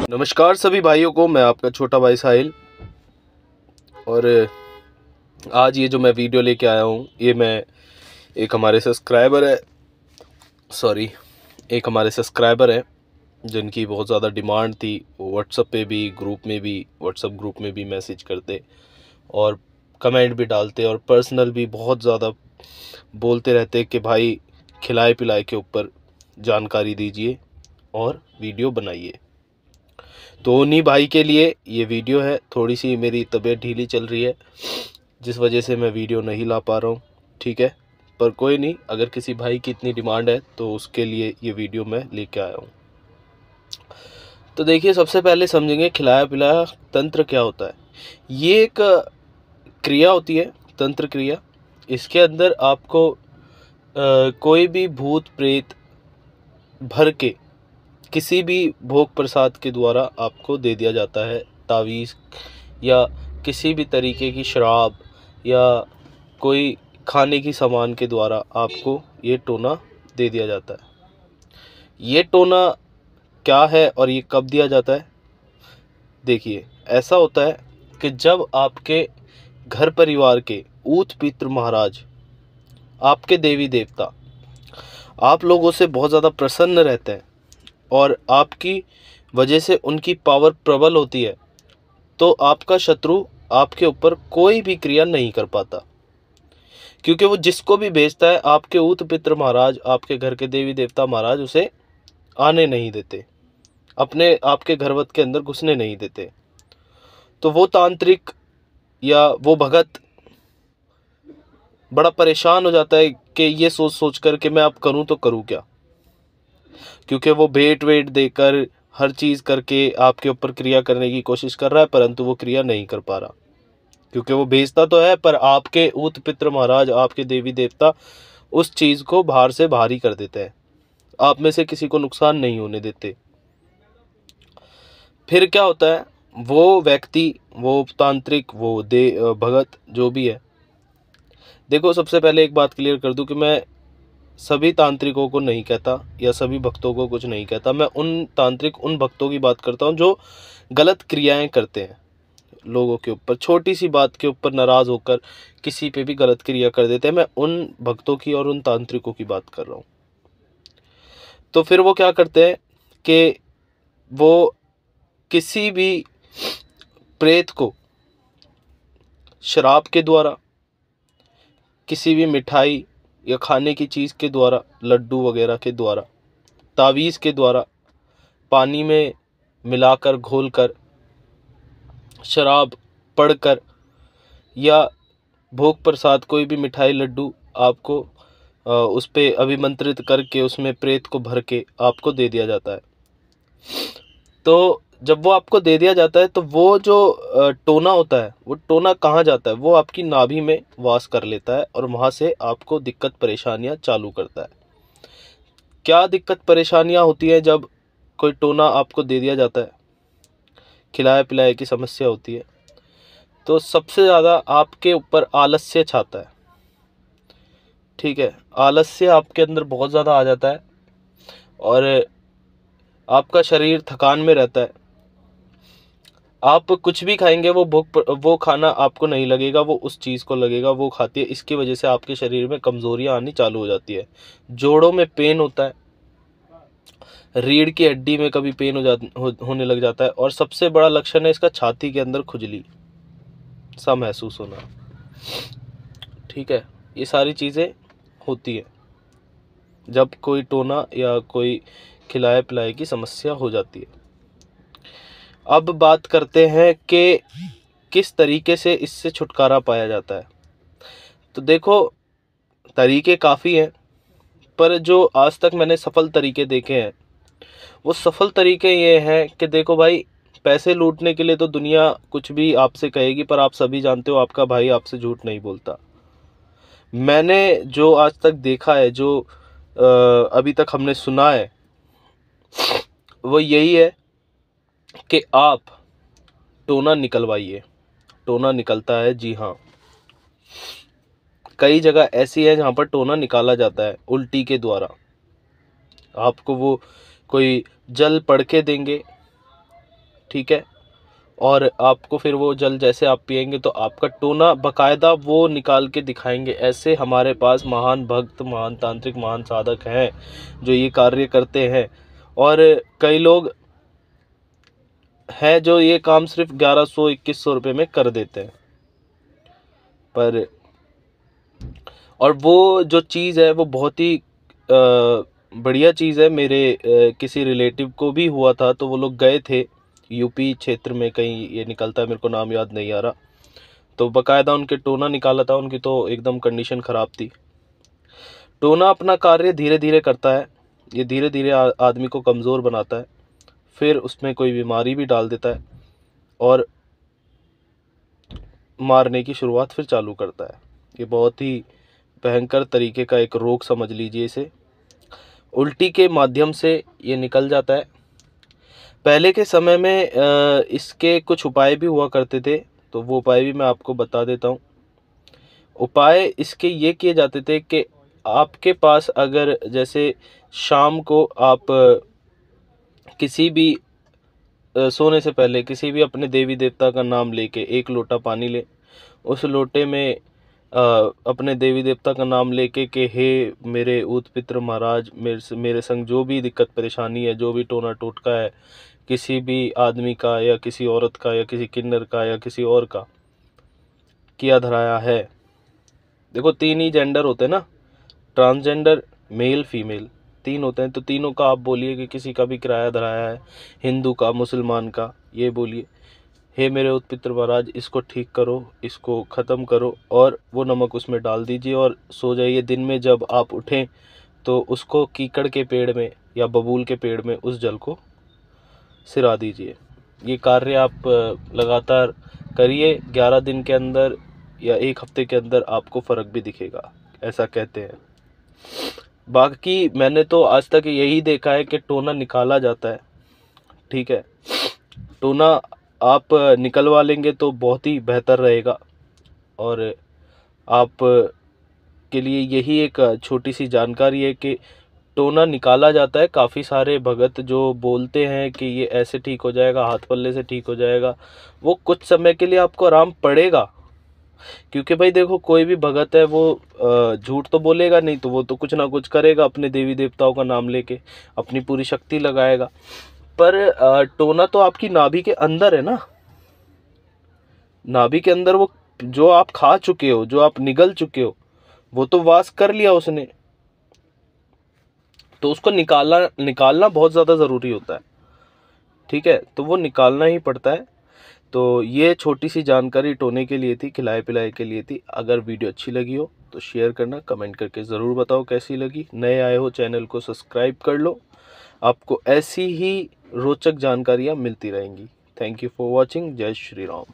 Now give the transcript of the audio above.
नमस्कार सभी भाइयों को, मैं आपका छोटा भाई साहिल। और आज ये जो मैं वीडियो लेके आया हूँ, ये मैं एक हमारे सब्सक्राइबर है जिनकी बहुत ज़्यादा डिमांड थी। वो व्हाट्सएप पे भी, व्हाट्सएप ग्रुप में भी मैसेज करते और कमेंट भी डालते और पर्सनल भी बहुत ज़्यादा बोलते रहते कि भाई खिलाए पिलाए के ऊपर जानकारी दीजिए और वीडियो बनाइए। तो उन्हीं भाई के लिए ये वीडियो है। थोड़ी सी मेरी तबीयत ढीली चल रही है जिस वजह से मैं वीडियो नहीं ला पा रहा हूँ, ठीक है। पर कोई नहीं, अगर किसी भाई की इतनी डिमांड है तो उसके लिए ये वीडियो मैं लेके आया हूँ। तो देखिए, सबसे पहले समझेंगे खिलाया पिलाया तंत्र क्या होता है। ये एक क्रिया होती है, तंत्र क्रिया। इसके अंदर आपको कोई भी भूत प्रेत भर के किसी भी भोग प्रसाद के द्वारा आपको दे दिया जाता है। तावीज़ या किसी भी तरीके की शराब या कोई खाने की सामान के द्वारा आपको ये टोना दे दिया जाता है। ये टोना क्या है और ये कब दिया जाता है? देखिए, ऐसा होता है कि जब आपके घर परिवार के ऊत पितृ महाराज, आपके देवी देवता आप लोगों से बहुत ज़्यादा प्रसन्न रहते हैं और आपकी वजह से उनकी पावर प्रबल होती है, तो आपका शत्रु आपके ऊपर कोई भी क्रिया नहीं कर पाता, क्योंकि वो जिसको भी भेजता है, आपके ऊत पितृ महाराज, आपके घर के देवी देवता महाराज उसे आने नहीं देते, अपने आपके घरवत के अंदर घुसने नहीं देते। तो वो तांत्रिक या वो भगत बड़ा परेशान हो जाता है कि ये सोच सोच कर कि मैं अब करूं तो करूं क्या, क्योंकि वो भेंट वेट देकर हर चीज़ करके आपके ऊपर क्रिया करने की कोशिश कर रहा है, परंतु वो क्रिया नहीं कर पा रहा, क्योंकि वो भेजता तो है पर आपके ऊत पितृ महाराज, आपके देवी देवता उस चीज़ को बाहर से बाहर ही कर देते हैं, आप में से किसी को नुकसान नहीं होने देते। फिर क्या होता है, वो व्यक्ति, वो तांत्रिक, वो भगत जो भी है। देखो, सबसे पहले एक बात क्लियर कर दूं कि मैं सभी तांत्रिकों को नहीं कहता या सभी भक्तों को कुछ नहीं कहता। मैं उन भक्तों की बात करता हूँ जो गलत क्रियाएं करते हैं लोगों के ऊपर, छोटी सी बात के ऊपर नाराज़ होकर किसी पे भी गलत क्रिया कर देते हैं। मैं उन भक्तों की और उन तांत्रिकों की बात कर रहा हूँ। तो फिर वो क्या करते हैं कि वो किसी भी प्रेत को शराब के द्वारा, किसी भी मिठाई या खाने की चीज़ के द्वारा, लड्डू वगैरह के द्वारा, तावीज़ के द्वारा, पानी में मिलाकर घोलकर, शराब पढ़कर या भोग प्रसाद कोई भी मिठाई लड्डू आपको उस पे अभिमंत्रित करके उसमें प्रेत को भर के आपको दे दिया जाता है। तो जब वो आपको दे दिया जाता है तो वो जो टोना होता है, वो टोना कहाँ जाता है? वो आपकी नाभि में वास कर लेता है और वहाँ से आपको दिक्कत परेशानियाँ चालू करता है। क्या दिक्कत परेशानियाँ होती हैं जब कोई टोना आपको दे दिया जाता है? खिलाए पिलाए की समस्या होती है। तो सबसे ज़्यादा आपके ऊपर आलस्य छाता है, ठीक है। आलस्य आपके अंदर बहुत ज़्यादा आ जाता है और आपका शरीर थकान में रहता है। आप कुछ भी खाएंगे वो खाना आपको नहीं लगेगा, वो उस चीज़ को लगेगा, वो खाती है। इसकी वजह से आपके शरीर में कमज़ोरियाँ आनी चालू हो जाती है। जोड़ों में पेन होता है, रीढ़ की हड्डी में कभी पेन होने लग जाता है, और सबसे बड़ा लक्षण है इसका छाती के अंदर खुजली सा महसूस होना, ठीक है। ये सारी चीज़ें होती है जब कोई टोना या कोई खिलाए पिलाए की समस्या हो जाती है। अब बात करते हैं कि किस तरीके से इससे छुटकारा पाया जाता है। तो देखो, तरीके काफ़ी हैं, पर जो आज तक मैंने सफल तरीके देखे हैं, वो सफल तरीके ये हैं कि देखो भाई, पैसे लूटने के लिए तो दुनिया कुछ भी आपसे कहेगी, पर आप सभी जानते हो आपका भाई आपसे झूठ नहीं बोलता। मैंने जो आज तक देखा है, जो अभी तक हमने सुना है, वो यही है कि आप टोना निकलवाइए। टोना निकलता है, जी हाँ। कई जगह ऐसी है जहाँ पर टोना निकाला जाता है उल्टी के द्वारा। आपको वो कोई जल पढ़ के देंगे ठीक है। और आपको फिर वो जल जैसे आप पिएंगे तो आपका टोना बकायदा वो निकाल के दिखाएंगे। ऐसे हमारे पास महान भक्त, महान तांत्रिक, महान साधक हैं जो ये कार्य करते हैं। और कई लोग हैं जो ये काम सिर्फ 1100-2100 रुपये में कर देते हैं। पर और वो जो चीज़ है वो बहुत ही बढ़िया चीज़ है। मेरे किसी रिलेटिव को भी हुआ था, तो वो लोग गए थे यूपी क्षेत्र में, कहीं ये निकलता है, मेरे को नाम याद नहीं आ रहा। तो बकायदा उनके टोना निकाला था, उनकी तो एकदम कंडीशन ख़राब थी। टोना अपना कार्य धीरे धीरे करता है, ये धीरे धीरे आदमी को कमज़ोर बनाता है, फिर उसमें कोई बीमारी भी डाल देता है और मारने की शुरुआत फिर चालू करता है। ये बहुत ही भयंकर तरीके का एक रोग समझ लीजिए इसे। उल्टी के माध्यम से ये निकल जाता है। पहले के समय में इसके कुछ उपाय भी हुआ करते थे, तो वो उपाय भी मैं आपको बता देता हूँ। उपाय इसके ये किए जाते थे कि आपके पास अगर जैसे शाम को आप किसी भी सोने से पहले किसी भी अपने देवी देवता का नाम लेके 1 लोटा पानी ले, उस लोटे में अपने देवी देवता का नाम लेके कि हे मेरे उत्पित्र महाराज, मेरे संग जो भी दिक्कत परेशानी है, जो भी टोना टोटका है, किसी भी आदमी का या किसी औरत का या किसी किन्नर का या किसी और का किया धराया है। देखो 3 ही जेंडर होते हैं ना, ट्रांसजेंडर, मेल, फीमेल, 3 होते हैं। तो तीनों का आप बोलिए कि किसी का भी किराया धराया है, हिंदू का, मुसलमान का, ये बोलिए हे मेरे उत्पित्र महाराज, इसको ठीक करो, इसको ख़त्म करो, और वो नमक उसमें डाल दीजिए और सो जाइए। दिन में जब आप उठें तो उसको कीकड़ के पेड़ में या बबूल के पेड़ में उस जल को सिरा दीजिए। ये कार्य आप लगातार करिए, 11 दिन के अंदर या 1 हफ्ते के अंदर आपको फ़र्क भी दिखेगा, ऐसा कहते हैं। बाकी मैंने तो आज तक यही देखा है कि टोना निकाला जाता है, ठीक है। टोना आप निकलवा लेंगे तो बहुत ही बेहतर रहेगा। और आप के लिए यही एक छोटी सी जानकारी है कि टोना निकाला जाता है। काफ़ी सारे भगत जो बोलते हैं कि ये ऐसे ठीक हो जाएगा, हाथ पल्ले से ठीक हो जाएगा, वो कुछ समय के लिए आपको आराम पड़ेगा। क्योंकि भाई देखो, कोई भी भगत है वो झूठ तो बोलेगा नहीं, तो वो तो कुछ ना कुछ करेगा, अपने देवी देवताओं का नाम लेके अपनी पूरी शक्ति लगाएगा। पर टोना तो आपकी नाभि के अंदर है ना, नाभि के अंदर वो जो आप खा चुके हो, जो आप निगल चुके हो, वो तो वास कर लिया उसने, तो उसको निकालना बहुत ज़्यादा ज़रूरी होता है, ठीक है। तो वो निकालना ही पड़ता है। तो ये छोटी सी जानकारी टोने के लिए थी, खिलाए पिलाए के लिए थी। अगर वीडियो अच्छी लगी हो तो शेयर करना, कमेंट करके ज़रूर बताओ कैसी लगी। नए आए हो चैनल को सब्सक्राइब कर लो, आपको ऐसी ही रोचक जानकारियाँ मिलती रहेंगी। Thank you for watching. जय श्री राम।